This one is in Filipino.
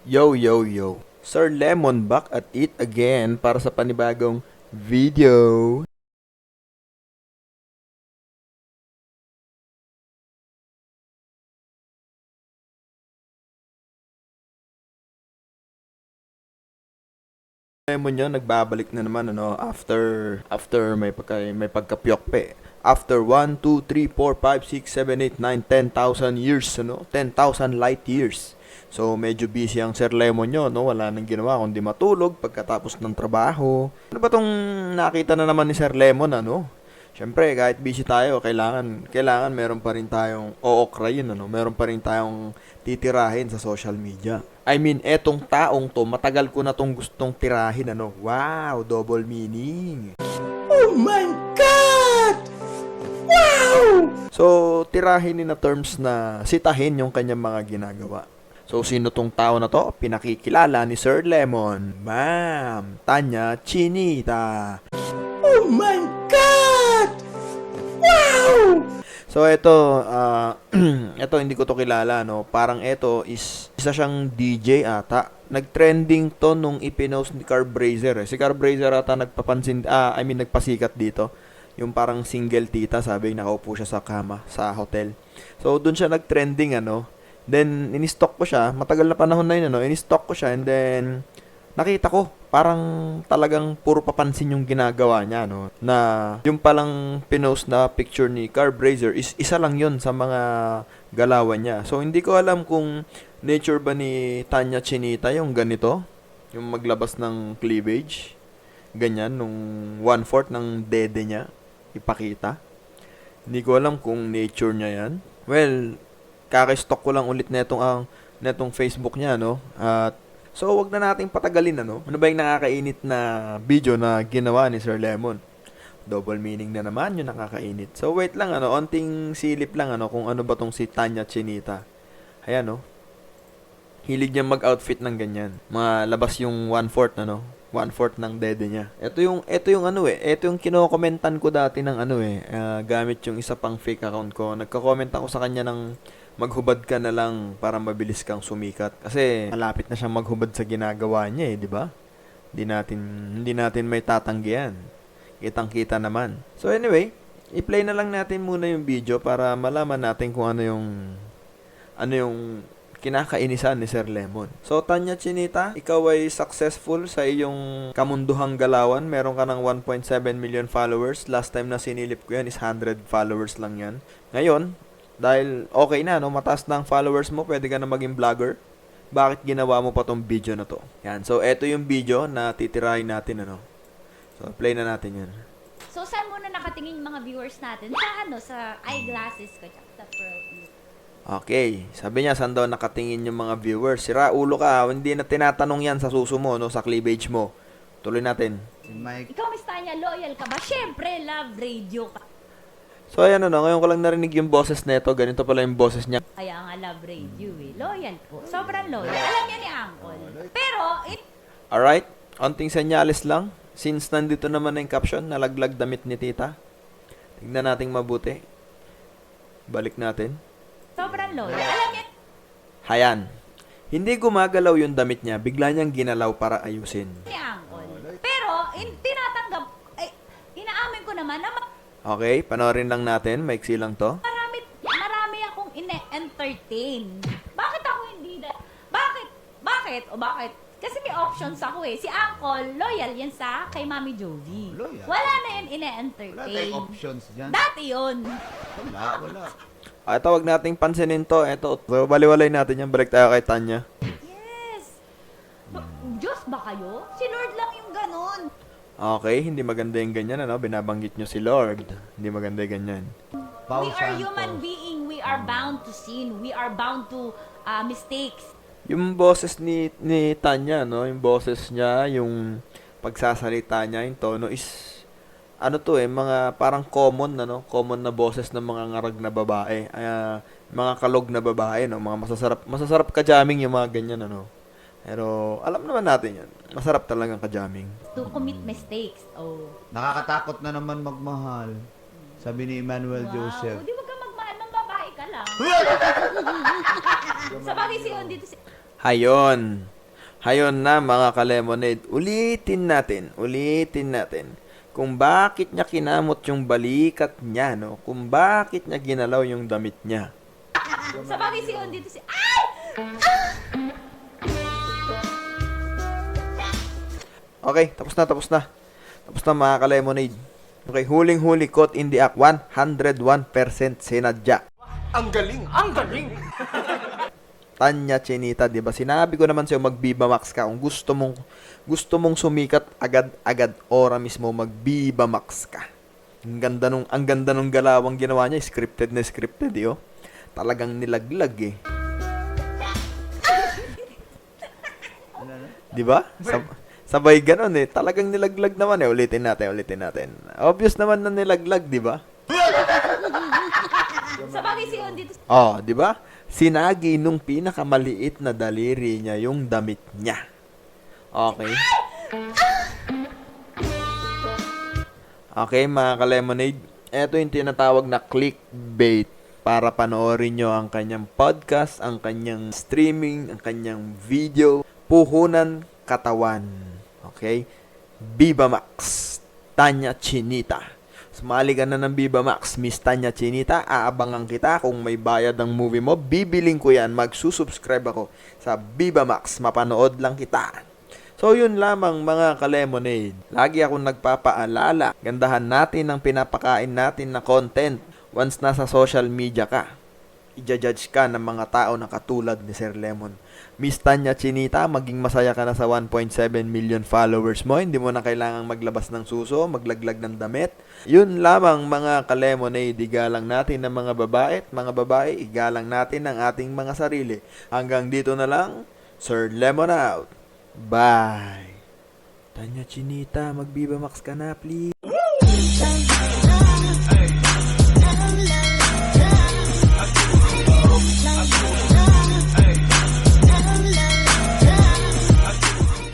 Yo, yo, yo. Sir Lemon back at it again para sa panibagong video. Lemon yun, nagbabalik na naman after may pagkapyok pa eh. After 1, 2, 3, 4, 5, 6, 7, 8, 9, 10,000 years, 10,000 light years. So, medyo busy ang Sir Lemon nyo, no? Wala nang ginawa kundi matulog pagkatapos ng trabaho. Ano ba tong nakita na naman ni Sir Lemon, ano? Siyempre, kahit busy tayo, kailangan meron pa rin tayong ookrayin, ano? Meron pa rin tayong titirahin sa social media. I mean, etong taong to, matagal ko na tong gustong tirahin, ano? Wow, double meaning. Oh my God! Wow! So, tirahin na terms na sitahin yung kanyang mga ginagawa. So, sino tong tao na to? Pinakikilala ni Sir Lemon. Ma'am, Tanya Chinita. Oh my God! Wow! So, ito hindi ko to kilala, no? Parang ito is isa siyang DJ ata. Nag-trending to nung ipinost ni Carbrazer, eh. Si Carbrazer ata nagpasikat dito. Yung parang single tita, sabi nakaupo siya sa kama sa hotel. So, dun siya nag-trending, ano? Then, in-stock ko siya. Matagal na panahon na yun, ano? In-stock ko siya and then, nakita ko, parang talagang puro papansin yung ginagawa niya, no? Na yung palang pinost na picture ni Carbrazer is isa lang yun sa mga galawan niya. So, hindi ko alam kung nature ba ni Tanya Chinita yung ganito. Yung maglabas ng cleavage. Ganyan, nung 1/4 ng dede niya. Ipakita. Hindi ko alam kung nature niya yan. Well, kaka-stock ko lang ulit netong Facebook niya, no? At so, wag na nating patagalin, ano? Ano ba yung nakakainit na video na ginawa ni Sir Lemon? Double meaning na naman yung nakakainit. So, wait lang, ano? Onting silip lang, ano? Kung ano ba tong si Tanya Chinita. Ayan, no? Hilig niya mag-outfit ng ganyan. Malabas yung 1/4, ano? 1/4 ng dede niya. Ito yung kinokomentan ko dati ng gamit yung isa pang fake account ko. Nagko-comment ako sa kanya ng maghubad ka na lang para mabilis kang sumikat. Kasi malapit na siyang maghubad sa ginagawa niya, di ba? Hindi natin may tatanggihan. Kitang-kita naman. So anyway, i-play na lang natin muna yung video para malaman natin kung ano yung kinakainisan ni Sir Lemon. So, Tanya Chinita, ikaw ay successful sa iyong kamunduhang galawan. Meron ka ng 1.7 million followers. Last time na sinilip ko yan is 100 followers lang yan. Ngayon, dahil okay na, no? Mataas na ang followers mo, pwede ka na maging vlogger. Bakit ginawa mo pa tong video na to? Yan. So, eto yung video na titirahin natin, ano? So, play na natin yan. So, saan muna nakatingin yung mga viewers natin? Sa eyeglasses ko, tsaka sa pearl. Okay, sabi niya saan daw nakatingin yung mga viewers. Sira ulo ka, hindi na tinatanong yan sa suso mo, no, sa cleavage mo. Tuloy natin. Si Mike. Ikaw, Miss Tanya, loyal ka ba? Siyempre, love radio ka. So ayan, ano, ngayon ko lang narinig yung boses nito. Ganito pala yung boses niya. Kaya nga love radio eh. Loyal po. Sobrang loyal. Alam niya ni Uncle. Pero, Alright, onting senyales lang. Since nandito naman na yung caption, nalaglag damit ni tita. Tignan nating mabuti. Balik natin. sobrang loyal. Alam niya Hayan. Hindi gumagalaw yung damit niya, bigla niyang ginalaw para ayusin. ni Uncle. Pero, tinatanggap, inaamin ko naman na Okay, panoorin lang natin. Maiksi lang to. marami akong ine-entertain. Bakit ako hindi Bakit? O bakit? Kasi may options ako eh. Si Uncle, loyal yan kay Mami Jovi. Loyal? Wala na yan Wala ine-entertain. tayong options dyan. Dati yun. Wala. Ito, wag nating pansinin to. Ito, so, baliwalay natin yan. Balik tayo kay Tanya. Yes. Diyos ba kayo? Si Lord lang yung ganun. Okay, hindi maganda yung ganyan, ano? Binabanggit nyo si Lord. Hindi maganda yung ganyan. Pao We are Santos. human being. We are bound to sin. We are bound to mistakes. Yung boses ni Tanya, no? Yung boses niya, yung pagsasalita niya, yung tono is mga parang common na boses ng mga ngarag na babae. Mga kalog na babae, no? Mga masasarap ka-jamming yung mga ganyan, ano? Pero alam naman natin yan. Masarap talagang ka-jamming. To commit mistakes. Oh. Nakakatakot na naman magmahal. Sabi ni Emmanuel Wow. Joseph. Di wag ka magmahal ng babae ka lang. Sa bagay siya dito si... Hayon. Hayon na mga ka-lemonade, ulitin natin kung bakit niya kinamot yung balikat niya, no? Kung bakit niya ginalaw yung damit niya. Sa bagay si On dito si... Ay! Okay, tapos na. Tapos na mga ka-lemonade. Okay, huling-huli caught in the act, 101% sinadya. Ang galing! Ang galing! Tanya Chinita, 'di ba? Sinabi ko naman sa'yo mag-Viva Max ka kung gusto mong sumikat agad-agad ora mismo mag-Viva Max ka. Ang ganda nung galawang ginawa niya, scripted, oh. Talagang nilaglag eh. 'Di ba? Sabay ganon eh. Talagang nilaglag naman eh. Ulitin natin. Obvious naman na nilaglag, 'di ba? Sa bagay si On dito... Oh, 'di ba? Sinagi nung pinakamaliit na daliri niya yung damit niya. Okay? Okay, mga ka-lemonade. Ito yung tinatawag na clickbait para panoorin nyo ang kanyang podcast, ang kanyang streaming, ang kanyang video. Puhunan katawan. Okay? Viva Max. Tanya Chinita. Sumali ka na ng Viva Max, Miss Tanya Chinita, aabangan kita kung may bayad ang movie mo, bibiling ko yan, magsusubscribe ako sa Viva Max, mapanood lang kita. So yun lamang mga ka-lemonade. Lagi akong nagpapaalala, gandahan natin ang pinapakain natin na content once nasa social media ka. I-judge ka ng mga tao na katulad ni Sir Lemon. Miss Tanya Chinita, maging masaya ka na sa 1.7 million followers mo. Hindi mo na kailangang maglabas ng suso, maglaglag ng damit. Yun lamang mga ka-lemonade. Igalang natin ang mga babae at mga babae, igalang natin ang ating mga sarili. Hanggang dito na lang, Sir Lemon out. Bye. Tanya Chinita, mag-Viva Max ka na, please.